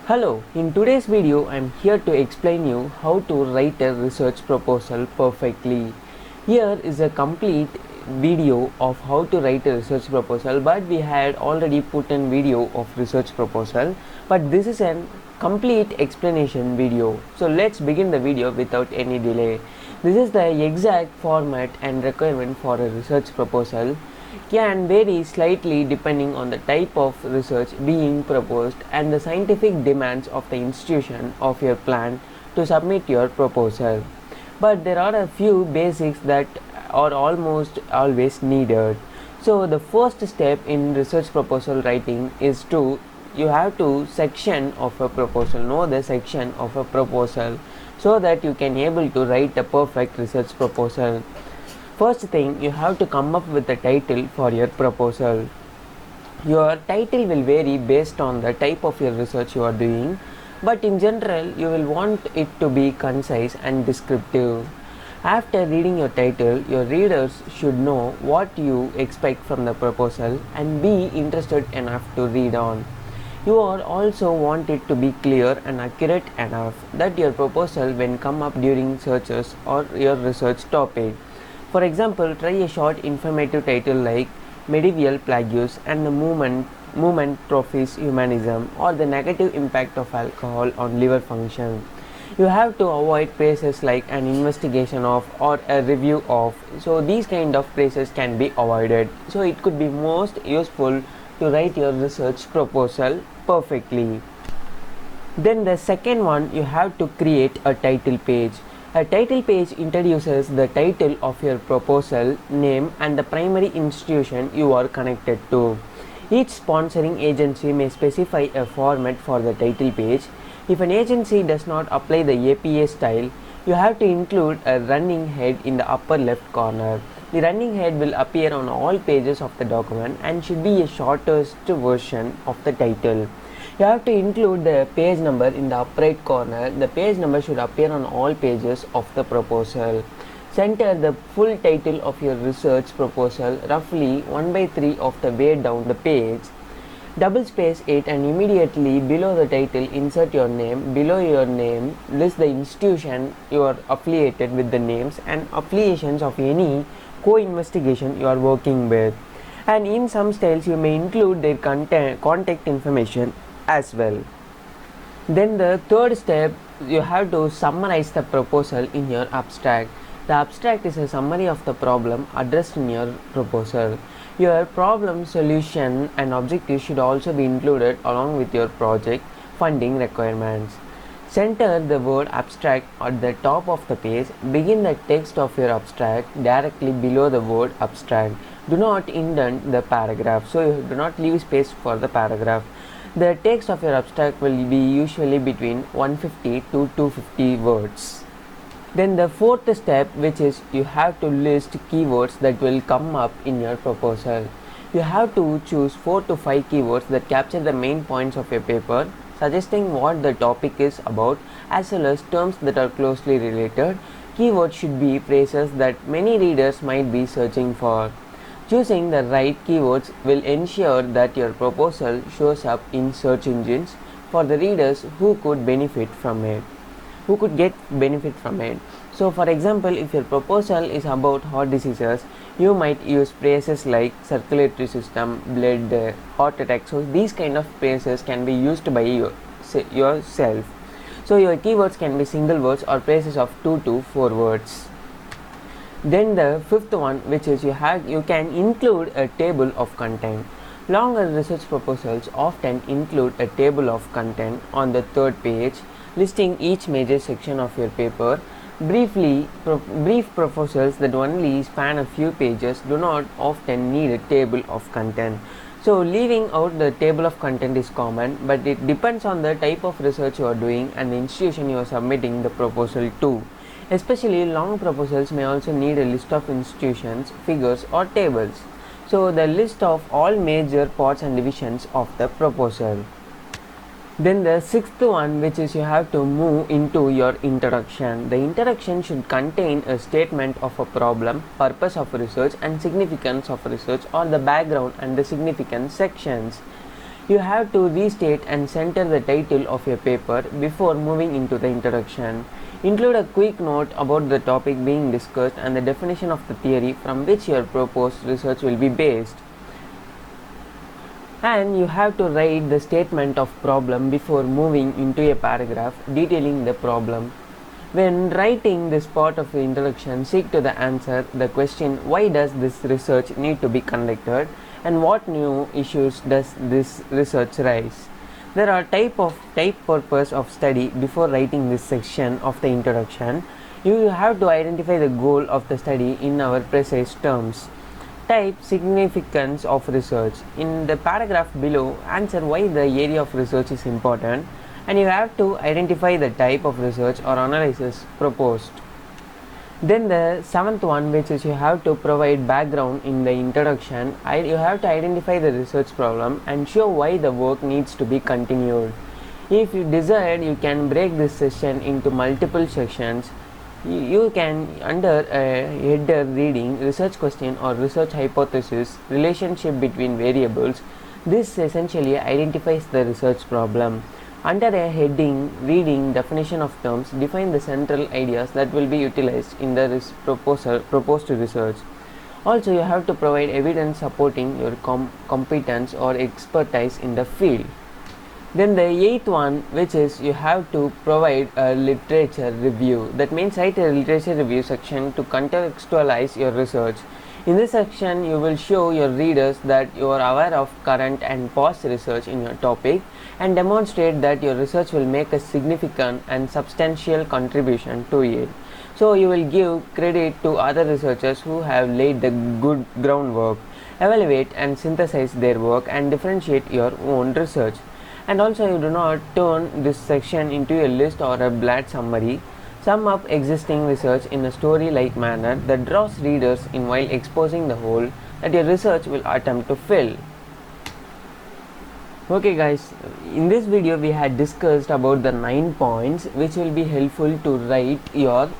Hello, in today's video I am here to explain you how to write a research proposal perfectly. Here is a complete video of how to write a research proposal, but we had already put in video of research proposal, but this is a complete explanation video. So let's begin the video without any delay. This is the exact format and requirement for a research proposal. Can vary slightly depending on the type of research being proposed and the scientific demands of the institution of your plan to submit your proposal. But there are a few basics that are almost always needed. So the first step in research proposal writing is you have to section of a proposal, know the section of a proposal, so that you can able to write a perfect research proposal. First thing, you have to come up with a title for your proposal. Your title will vary based on the type of your research you are doing, but in general you will want it to be concise and descriptive. After reading your title, your readers should know what you expect from the proposal and be interested enough to read on. You are also want it to be clear and accurate enough that your proposal when come up during searches or your research topic. For example, try a short informative title like Medieval Plagues and the movement Trophies Humanism or the negative impact of alcohol on liver function. You have to avoid phrases like an investigation of or a review of. So these kind of phrases can be avoided. So it could be most useful to write your research proposal perfectly. Then the second one, you have to create a title page. A title page introduces the title of your proposal, name and the primary institution you are connected to. Each sponsoring agency may specify a format for the title page. If an agency does not apply the APA style, you have to include a running head in the upper left corner. The running head will appear on all pages of the document and should be a shortest version of the title. You have to include the page number in the upper right corner. The page number should appear on all pages of the proposal. Center the full title of your research proposal roughly 1/3 of the way down the page. Double space it and immediately below the title insert your name. Below your name, list the institution you are affiliated with, the names and affiliations of any co-investigation you are working with. And in some styles you may include their contact information as well. Then the third step, you have to summarize the proposal in your abstract. The abstract is a summary of the problem addressed in your proposal. Your problem, solution and objective should also be included along with your project funding requirements. Center the word abstract at the top of the page. Begin the text of your abstract directly below the word abstract. Do not indent the paragraph, so you do not leave space for the paragraph. The text of your abstract will be usually between 150 to 250 words. Then the fourth step, which is you have to list keywords that will come up in your proposal. You have to choose 4 to 5 keywords that capture the main points of your paper, suggesting what the topic is about, as well as terms that are closely related. Keywords should be phrases that many readers might be searching for. Choosing the right keywords will ensure that your proposal shows up in search engines for the readers who could benefit from it, who could get benefit from it. So for example, if your proposal is about heart diseases, you might use phrases like circulatory system, blood, heart attack. So these kind of phrases can be used by yourself. So your keywords can be single words or phrases of 2 to 4 words. Then the fifth one, which is you can include a table of content. Longer research proposals often include a table of content on the third page, listing each major section of your paper. Brief proposals that only span a few pages do not often need a table of content. So leaving out the table of content is common, but it depends on the type of research you are doing and the institution you are submitting the proposal to. Especially long proposals may also need a list of institutions, figures or tables. So the list of all major parts and divisions of the proposal. Then the sixth one, which is you have to move into your introduction. The introduction should contain a statement of a problem, purpose of research and significance of research, or the background and the significance sections. You have to restate and center the title of your paper before moving into the introduction. Include a quick note about the topic being discussed and the definition of the theory from which your proposed research will be based. And you have to write the statement of problem before moving into a paragraph detailing the problem. When writing this part of the introduction, seek to the answer the question, why does this research need to be conducted and what new issues does this research raise. There are type purpose of study. Before writing this section of the introduction, you have to identify the goal of the study in our precise terms. Type significance of research. In the paragraph below, answer why the area of research is important, and you have to identify the type of research or analysis proposed. Then the seventh one, which is you have to provide background in the introduction. You have to identify the research problem and show why the work needs to be continued. If you desire, you can break this session into multiple sections. You can, under a header reading research question or research hypothesis, relationship between variables. This essentially identifies the research problem. Under a heading reading definition of terms, define the central ideas that will be utilized in the proposed research. Also, you have to provide evidence supporting your competence or expertise in the field. Then the eighth one, which is you have to provide a literature review. That means write a literature review section to contextualize your research. In this section, you will show your readers that you are aware of current and past research in your topic and demonstrate that your research will make a significant and substantial contribution to it. So you will give credit to other researchers who have laid the good groundwork, evaluate and synthesize their work and differentiate your own research. And also, you do not turn this section into a list or a bland summary. Sum up existing research in a story-like manner that draws readers in while exposing the whole that your research will attempt to fill. Okay guys, in this video we had discussed about the 9 points which will be helpful to write your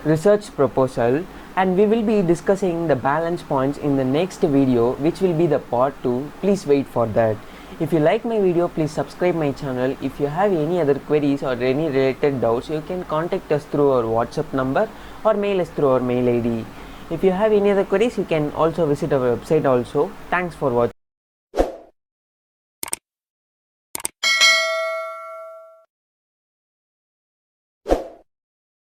research proposal, and we will be discussing the balance points in the next video, which will be the part 2. Please wait for that. If you like my video, please subscribe my channel. If you have any other queries or any related doubts, you can contact us through our WhatsApp number or mail us through our mail ID. If you have any other queries, you can also visit our website also. Thanks for watching.